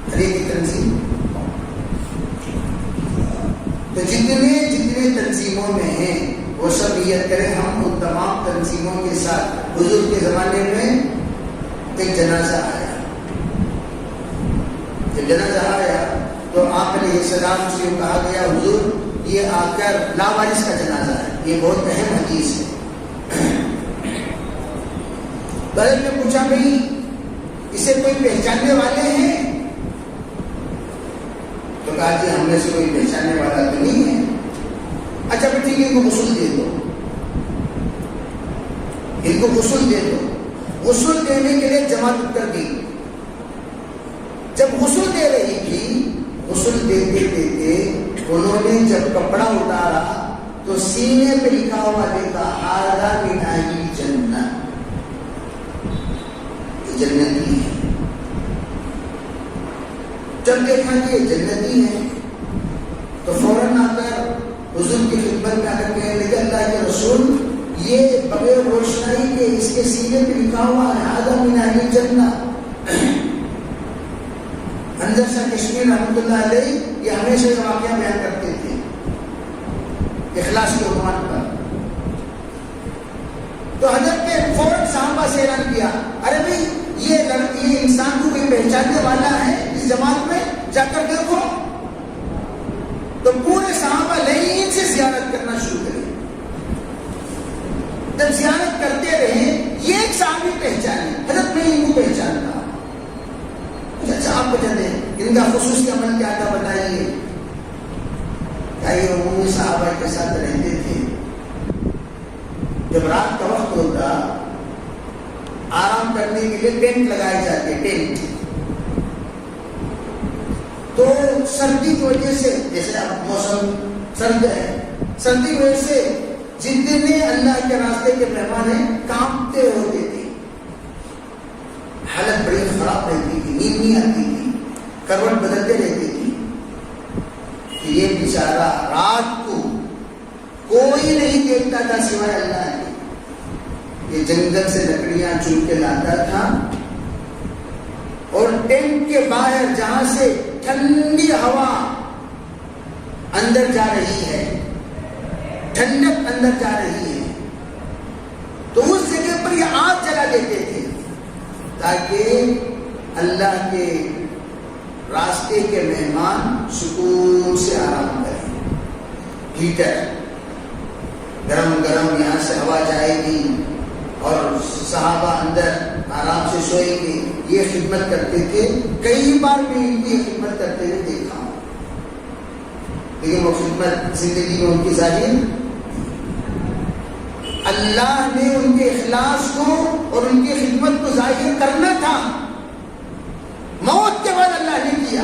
ہر ایک کی تنظیم، تو جتنے تنظیموں میں ہیں وہ سب نیت کریں ہم ان تمام تنظیموں کے ساتھ۔ حضور کے زمانے میں ایک جنازہ آیا، جب جنازہ آیا تو آپ علیہ السلام سے کہا گیا حضور یہ آ کر لاوارث کا جنازہ ہے، یہ بہت اہم حدیث ہے۔ حضرت نے پوچھا بھائی اسے کوئی پہچاننے والے ہیں؟ تو کہا جی ہم میں سے کوئی پہچاننے والا تو نہیں ہے۔ اچھا بھی ٹھیک ہے، ان کو غسل دے دو، ان کو غسل دے دو۔ غسل دینے کے لیے جماعت کر دی۔ جب غسل دے رہی تھی، غسل دیتے دیتے انہوں نے جب کپڑا اتارا تو سینے پہ لکھا ہوا دیکھا ہارا من اہل جنت، یہ جنتی ہے۔ جب دیکھا کہ یہ جنتی ہے تو فوراً آ کر حضور کی خدمت میں آ کر کہنے لگے اللہ کے رسول یہ بغیر روشنائی کے اس کے سینے پہ لکھا ہوا ہے ہارا من اہل جنت۔ انظر شاہ کشمیر رحمۃ اللہ علیہ یہ ہمیشہ یہ واقعہ بیان کرتے تھے اخلاص کے عنوان پر۔ تو حضرت نے فوراً صحابہ سے اعلان کیا ارے بھائی یہ انسان کو کوئی پہچاننے والا ہے اس جماعت میں، جا کر دیکھو۔ تو پورے صحابہ لائن سے زیارت کرنا شروع کرے۔ جب زیارت کرتے رہے یہ ایک صحابی پہچانے حضرت میں ان کو پہچانتا۔ اچھا آپ بتا دیں ان کا خصوصی عمل کیا تھا بتائیے؟ کیا یہ عمومی صحابہ کے ساتھ رہتے تھے؟ جب رات کا وقت ہوتا آرام کرنے کے لیے ٹینٹ لگائے جاتے، ٹینٹ۔ تو سردی کی وجہ سے جیسے اب موسم سرد ہے، سردی کی وجہ سے جتنے اللہ کے راستے کے مہمان ہیں کانپتے ہوتے تھے، حالت بڑی خراب رہتی تھی، نیند نہیں آتی تھی، کروٹ بدلتے رہتی تھی کہ یہ بیچارہ رات کو کوئی نہیں دیکھتا تھا سوائے اللہ کے۔ یہ جنگل سے لکڑیاں چن کے لاتا تھا اور ٹینٹ کے باہر جہاں سے ٹھنڈی ہوا اندر جا رہی ہے، ٹھنڈک اندر جا رہی ہے، تو اس جگہ پر یہ آگ جلا دیتے تھے تاکہ اللہ کے راستے کے مہمان سکون سے آرام کریں۔ ہیٹر گرم گرم یہاں سے ہوا جائے گی اور صحابہ اندر آرام سے سوئیں گے، یہ خدمت کرتے تھے۔ کئی بار میں ان کی خدمت کرتے ہوئے دیکھا ہوں، لیکن وہ خدمت زندگی میں ان کی ظاہر، اللہ نے ان کے اخلاص کو اور ان کی خدمت کو ظاہر کرنا تھا، موت کے بعد اللہ نے کیا۔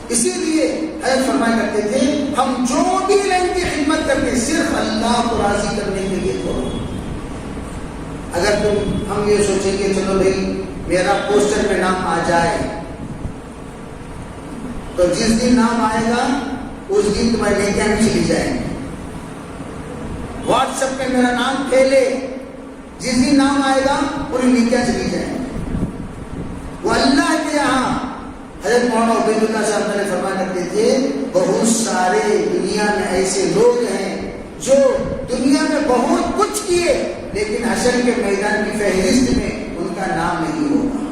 اسی لیے حضرت فرمایا کرتے تھے ہم جو بھی لائن کی خدمت کرتے صرف اللہ کو راضی کرنے کے لیے کرو۔ اگر ہم یہ سوچیں کہ چلو بھائی میرا پوسٹر پہ نام آ جائے تو جس دن نام آئے گا اس دن تمہاری نیکیاں بھی چلی جائیں گی، واٹس ایپ پہ میرا نام پھیلے جس دن نام آئے گا اور نیکیاں چلی جائیں گی۔ وہ اللہ کے یہاں حضرت مولانا عبید اللہ صاحب نے فرمایا کرتے تھے بہت سارے دنیا میں ایسے لوگ ہیں جو دنیا میں بہت کچھ کیے لیکن حشر کے میدان کی فہرست میں ان کا نام نہیں ہوگا۔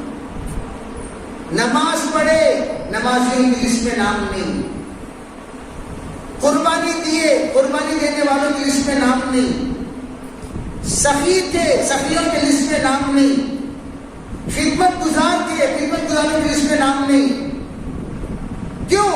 نماز پڑھے نمازیوں کی لسٹ میں نام نہیں، قربانی دیے قربانی دینے والوں کی لسٹ میں نام نہیں، سخی تھے سخیوں کی لسٹ میں نام نہیں، خدمت گزار تھے خدمت گزاروں کی لسٹ میں نام نہیں۔ کیوں؟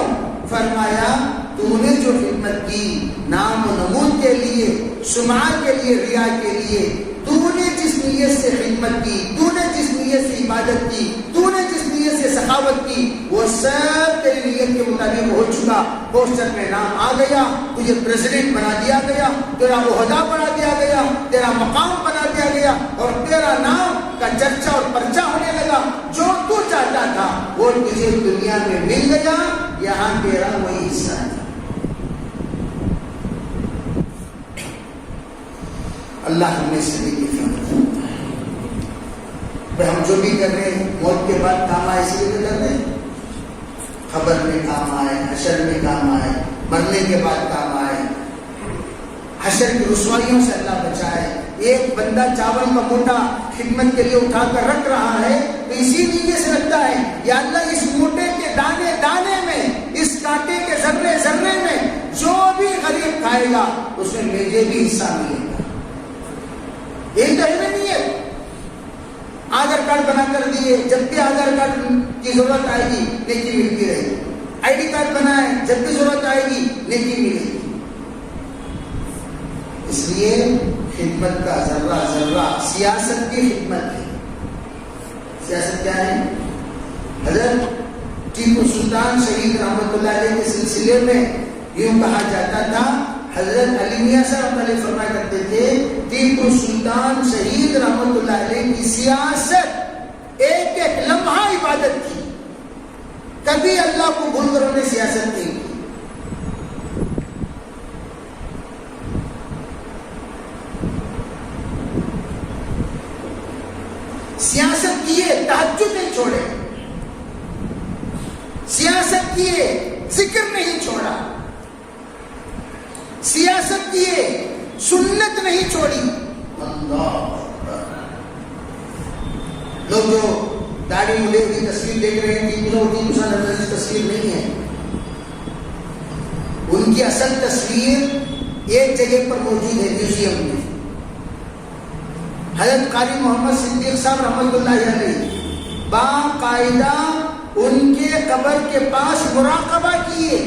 فرمایا تو نے جو خدمت کی نام و نمود کے لیے، سمعت کے لیے، ریا کے لیے، تو نے جس نیت سے خدمت کی، تو نے جس نیت سے عبادت کی، تو نے جس نیت سے سخاوت کی، وہ سب تیری نیت کے مطابق ہو چکا۔ پوسٹر میں نام آ گیا، تجھے پریزیڈنٹ بنا دیا گیا، تیرا عہدہ بنا دیا گیا، تیرا مقام بنا دیا گیا اور تیرا نام کا چرچا اور پرچہ ہونے لگا۔ جو تو چاہتا تھا وہ تجھے دنیا میں مل گیا، یہاں تیرا وہی حصہ ہے۔ اللہ ہمیں سبھی کی فضل ہم جو بھی کر رہے ہیں موت کے بعد کام آئے اس لیے کر رہے ہیں، خبر میں کام آئے، حشر میں کام آئے، مرنے کے بعد کام آئے، حشر کی رسوائیوں سے اللہ بچائے۔ ایک بندہ چاول کا موٹا خدمت کے لیے اٹھا کر رکھ رہا ہے تو اسی نیت سے رکھتا ہے، یا اللہ اس موٹے کے دانے دانے میں، اس کانٹے کے ذرے ذرے میں جو بھی غریب کھائے گا اس میں مجھے بھی حصہ ملے گا۔ یہی تو ہے نیت۔ آدھار کارڈ بنا کر دیے، جب بھی آدھار کارڈ کی ضرورت آئے گی نیکی ملتی رہے گی، آئی ڈی کارڈ بنائے، جب بھی ضرورت آئے گی نیکی ملے گی۔ اس لیے خدمت کا ذرہ ذرہ سیاست کی خدمت ہے۔ سیاست کیا ہے؟ حضرت ٹیپو سلطان شہید رحمۃ اللہ علیہ کے سلسلے میں یوں کہا جاتا تھا، حضرت علی میاں صاحب علیہ فرمایا کرتے تھے ٹیپو سلطان شہید رحمۃ اللہ علیہ کی سیاست ایک ایک لمحہ عبادت تھی، کبھی اللہ کو بھول کر انہیں سیاست نہیں کی۔ سیاست کیے تہجد نہیں چھوڑے، سیاست کیے ذکر نہیں چھوڑا، سیاست کیے سنت نہیں چھوڑی۔ اللہ لوگ جو داڑھی ملے کی تصویر دیکھ رہے ہیں کی تصویر نہیں ہے، ان کی اصل تصویر ایک جگہ پر موجود ہے میوزیم میں۔ حضرت قاری محمد صدیق صاحب رحمۃ اللہ علیہ باقاعدہ ان کے قبر کے پاس مراقبہ کیے،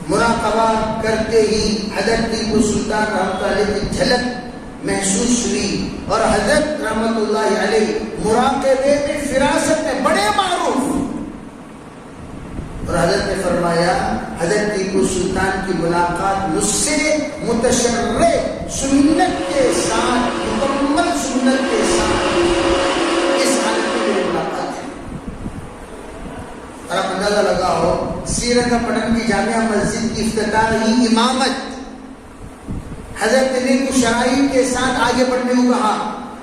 مراقبہ کرتے ہی حضرت ٹیپو سلطان رحمۃ اللہ علیہ کی جھلک محسوس ہوئی، اور حضرت رحمۃ اللہ علیہ مراقبے میں فراست میں بڑے معروف، اور حضرت نے فرمایا حضرت ٹیپو سلطان کی ملاقات مجھ سے متشرع سنت کے ساتھ، مکمل سنت کے ساتھ اس حالت میں میری ملاقات ہے۔ اور آپ اندازہ لگاؤ سیرت پٹن کی جامعہ مسجد کی افتتاحی امامت حضرت نے کچھ شرائط کے ساتھ آگے بڑھنے کو کہا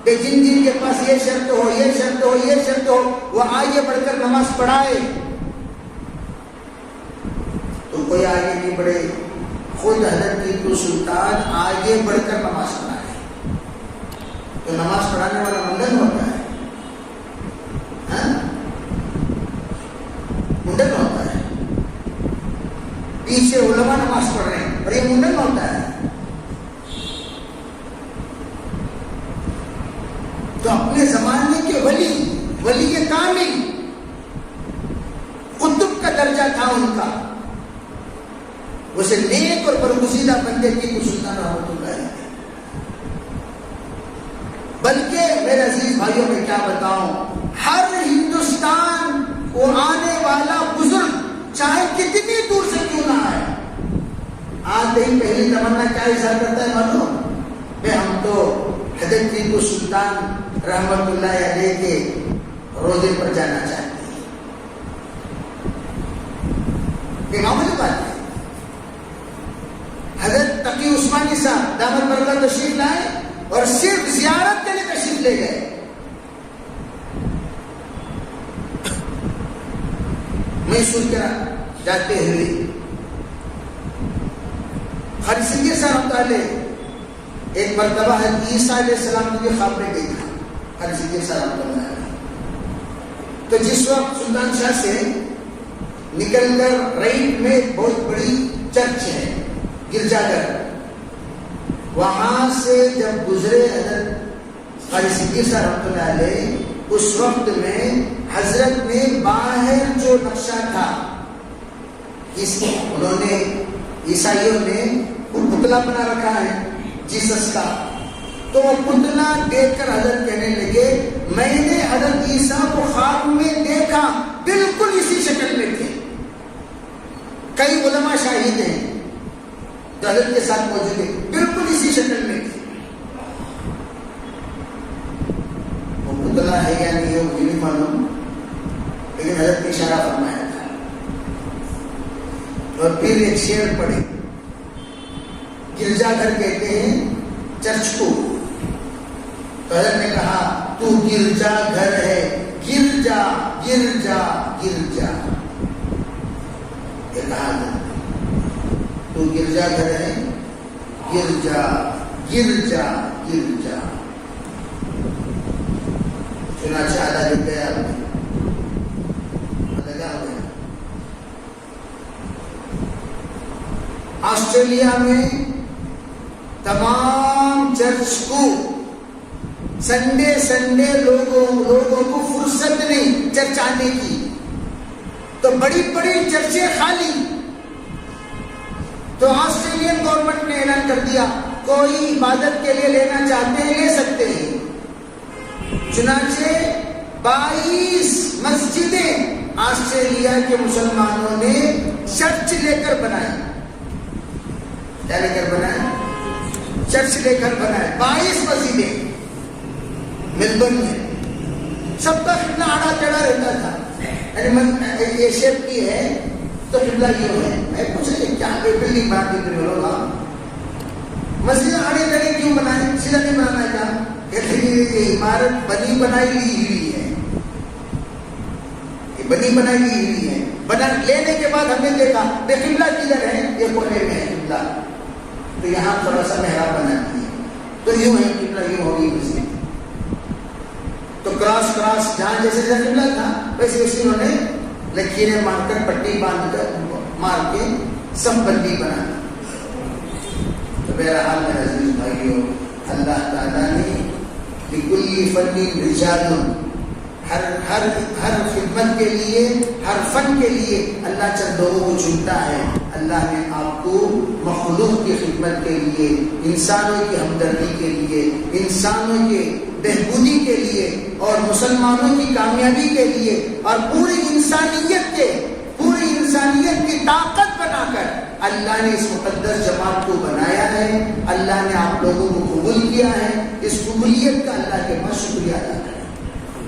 کہ جن جن کے پاس یہ شرط ہو، یہ شرط ہو، یہ شرط ہو، وہ آگے بڑھ کر نماز پڑھائے۔ تو کوئی آگے نہیں بڑھے، خود حضرت ٹیپو سلطان آگے بڑھ کر نماز پڑھائے۔ تو نماز پڑھانے والا منڈن ہوتا ہے، منڈن ہوتا ہے، پیچھے علماء نماز پڑھ رہے ہیں اور یہ منڈن ہوتا ہے۔ تو اپنے زمانے کے ولی کامل قطب کا درجہ تھا ان کا، اسے نیک اور برگزیدہ بندے کی سلطان رحمۃ اللہ علیہ۔ بلکہ میرے عزیز بھائیوں میں کیا بتاؤں، ہر ہندوستان کو آنے والا بزرگ چاہے کتنی دور سے کیوں نہ آئے، آتے ہی پہلی تمنا کیا اظہار کرتا ہے معلوم؟ کہ ہم تو حضرت ٹیپو سلطان رحمۃ اللہ علیہ کے روزے پر جانا چاہتے ہیں۔ یہ معمولی بات ہے۔ حضرت تقی عثمانی صاحب دامت برکاتہ تشریف لائے اور صرف زیارت کے لیے تشریف لے گئے۔ میسور کے جاتے ہوئے قاری صدیق صاحب رحمۃ اللہ علیہ ایک مرتبہ حضرت عیسیٰ علیہ السلام کے خواب میں دیکھا، قاری صدیق صاحب رحمۃ اللہ علیہ۔ تو جس وقت سلطان شاہ سے نکل کر رائٹ میں ایک بہت بڑی چرچ ہے، گرجا گھر، وہاں سے جب گزرے حضرت قاری صدیق صاحب رحمۃ اللہ علیہ، اس وقت میں حضرت نے باہر جو نقشہ تھا، انہوں نے عیسائیوں نے وہ پتلا بنا رکھا ہے جیسس کا، تو وہ پتلا دیکھ کر حضرت کہنے لگے میں نے حضرت عیسیٰ کو خواب میں دیکھا، بالکل اسی شکل میں تھے۔ کئی علماء شاہد ہیں جو حضرت کے ساتھ موجود ہیں، بالکل اسی شکل میں تھے۔ وہ پتلا ہے یا نہیں ہے مجھے نہیں معلوم، لیکن حضرت نے اشارہ فرمایا تھا۔ اور پھر ایک شعر پڑھے گرجا گھر کہتے ہیں چرچ کو. تو حضرت نے کہا تو گرجا گھر ہے, گرجا گرجا گرجا. یہ کہا تو گرجا گھر ہے, گرجا گرجا گرجا. چنانچہ آدھا لکھ گیا آپ نے, آدھا کیا ہو گیا. آسٹریلیا میں تمام چرچ کو سنڈے لوگوں کو فرصت نہیں چرچ آنے کی, تو بڑی بڑی چرچیں خالی. تو آسٹریلین گورنمنٹ نے اعلان کر دیا کوئی عبادت کے لیے لینا چاہتے ہیں لے سکتے ہیں. چنانچہ 22 مسجدیں آسٹریلیا کے مسلمانوں نے چرچ لے کر بنائی. کیا لے کر بنائے؟ چرچ لے کر بنائے. 22 مسجدیں ملبورن میں. سب کا قبلہ آڑا چڑھا رہتا تھا. یہ شیپ کی ہے تو قبلہ یہ ہے. میں پوچھا یہ کیا بلڈنگ بنا کے لوگ مسجد آڑے تڑے کیوں بنائے؟ سیدھا نہیں بنانا کیا؟ کہتے ہیں یہ عمارت بنی بنائی لی ہوئی ہے, یہ بنی بنائی لی ہوئی ہے. بنا لینے کے بعد ہم نے دیکھا بے قبلہ کدھر ہے, یہ کونے میں ہے قبلہ, تو یہاں تھوڑا سا محراب بنا دی تو یوں ہے قبلہ, یوں ہوگی مسجد. تو کراس جہاں جیسے قبلہ تھا ویسے اسی انہوں نے لکیریں مار کر پٹی باندھ کر مار کے سب بندی بنا. تو بہرحال میرے عزیز بھائیوں, اللہ تعالیٰ نے لکل فن رجال, ہر خدمت کے لیے, ہر فن کے لیے اللہ چند لوگوں کو چنتا ہے. اللہ نے آپ کو مخلوق کی خدمت کے لیے, انسانوں کی ہمدردی کے لیے, انسانوں کے بہبودی کے لیے اور مسلمانوں کی کامیابی کے لیے اور پوری انسانیت کی طاقت بنا کر اللہ نے اس مقدس جماعت کو بنایا ہے. اللہ نے آپ لوگوں کو قبول کیا ہے. اس قبولیت کا اللہ کے پاس شکریہ ادا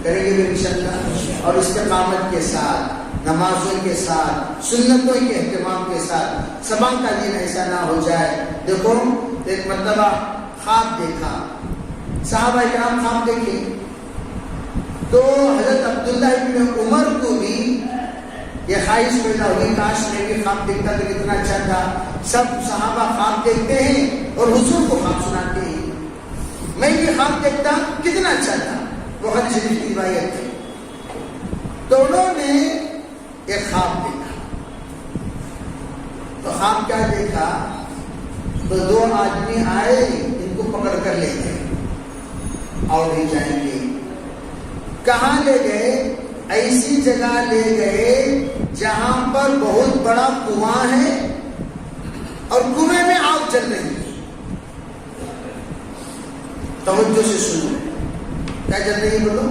کریں گے انشاءاللہ. اور استقامت کے ساتھ, نمازوں کے ساتھ, سنتوں کے اہتمام کے ساتھ. سبا کا دن ایسا نہ ہو جائے. دیکھو ایک مرتبہ خواب دیکھا, صحابہ کرام خواب دیکھے تو حضرت عبداللہ ابن عمر کو بھی یہ خواہش پیدا ہوئی کاش میں بھی خواب دیکھتا تو کتنا اچھا تھا. سب صحابہ خواب دیکھتے ہیں اور حضور کو خواب سناتے ہیں. میں بھی خواب دیکھتا کتنا اچھا تھا. بخاری شریف کی روایت ہے. تو انہوں نے ایک خواب دیکھا. تو خواب کیا دیکھا, تو 2 آدمی آئے, ان کو پکڑ کر لے گئے اور نہیں جائیں گے. کہاں لے گئے؟ ایسی جگہ لے گئے جہاں پر بہت بڑا کنواں ہے اور کنویں میں آگ جل رہی ہے. توجہ سے سنو, کیا جل رہی ہے بولو.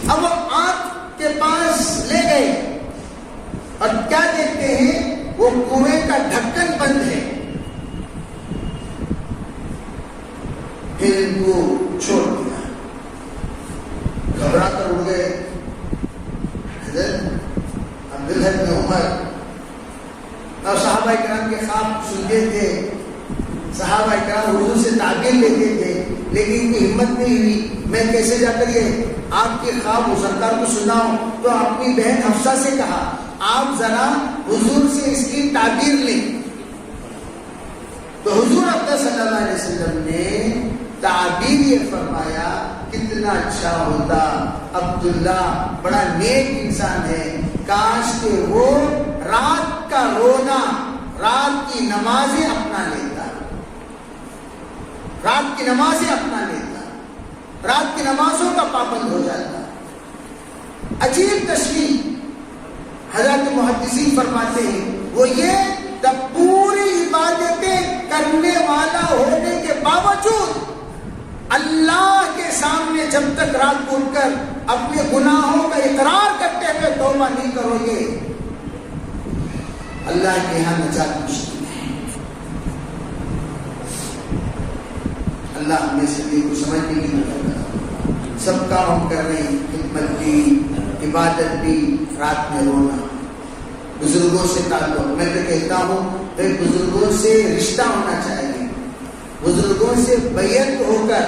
اب وہ آگ کے پاس لے گئے اور کیا دیکھتے ہیں, وہ کنویں کا ڈھکن بند ہے. پھر ان کو چھوڑ دیا, گھبرا کر اڑ گئے. حضرت عبداللہ بن عمر اور صحابہ کرام کے خواب سنتے تھے. صحابہ کرام حضور سے تعبیر لیتے تھے, لیکن ان کی ہمت نہیں ہوئی. میں کیسے جا کر یہ آپ کے خواب سرکار کو سناؤں. تو اپنی بہن حفصہ سے کہا آپ ذرا حضور سے اس کی تعبیر لیں. تو حضور اقدس صلی اللہ علیہ وسلم نے تعبیر یہ فرمایا, کتنا اچھا ہوتا, عبداللہ بڑا نیک انسان ہے, کاش کہ وہ رات کا رونا, رات کی نمازیں اپنا لیتا, رات کی نمازیں اپنا لیتا, رات کی نمازوں کا پابند ہو جاتا. عجیب تشریح حضرت محدثین فرماتے ہیں, وہ یہ جب پوری عبادتیں کرنے والا ہونے کے باوجود اللہ کے سامنے جب تک رات کو اٹھ کر اپنے گناہوں کا اقرار کرتے ہوئے توبہ نہیں کرو گے, اللہ کے یہاں نجات مشکل ہے. اللہ ہمیں سے دین کو سمجھنے کی مدد کرے. سب کام ہم کر رہے ہیں, خدمت بھی, عبادت بھی, رات میں رونا. بزرگوں سے تعلق. میں تو کہتا ہوں کہ بزرگوں سے رشتہ ہونا چاہیے, بزرگوں سے بیعت ہو کر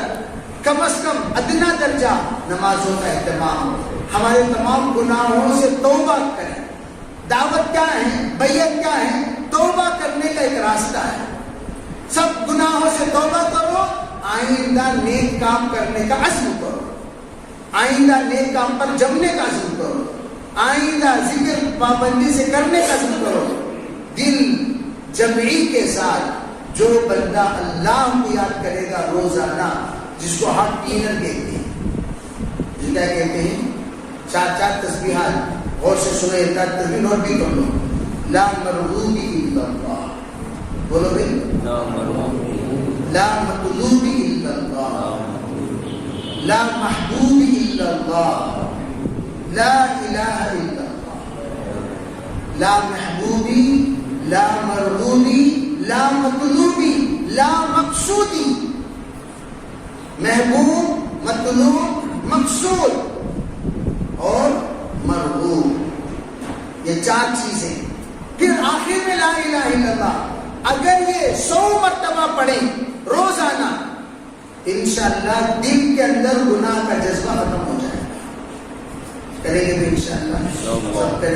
کم از کم ادنا درجہ نمازوں کا اہتمام, ہمارے تمام گناہوں سے توبہ کریں. دعوت کیا ہے, بیعت کیا ہے؟ توبہ کرنے کا ایک راستہ ہے. سب گناہوں سے توبہ کرو, آئندہ نیک کام کرنے کا عزم کرو, آئندہ نیک کام پر جمنے کا عزم کرو, آئندہ ذکر پابندی سے کرنے کا عزم کرو. دل جمعی کے ساتھ جو بندہ اللہ کو یاد کرے گا روزانہ, جس کو ہارٹ کلینر کہتے ہیں, جس کیا کہتے ہیں, 4 تسبیحات, اور سے سنو, ایک تسبیح نوٹ بھی کر لو. لا مرغوبی الا اللہ, بولو بھائی, لا مطلوبی الا اللہ, لا محبوبی الا اللہ, لا الہ الا اللہ. لا محبوبی, لا مرغوبی, لا مطلوبی, لا مقصودی. محبوب, مطلوب, مقصود اور مرغوب, یہ 4 چیزیں. پھر آخر میں لا الہ الا اللہ. اگر یہ 100 مرتبہ پڑھیں روزانہ, انشاءاللہ دل کے اندر گناہ کا جذبہ ختم ہو جائے گا. کریں گے بھی انشاءاللہ.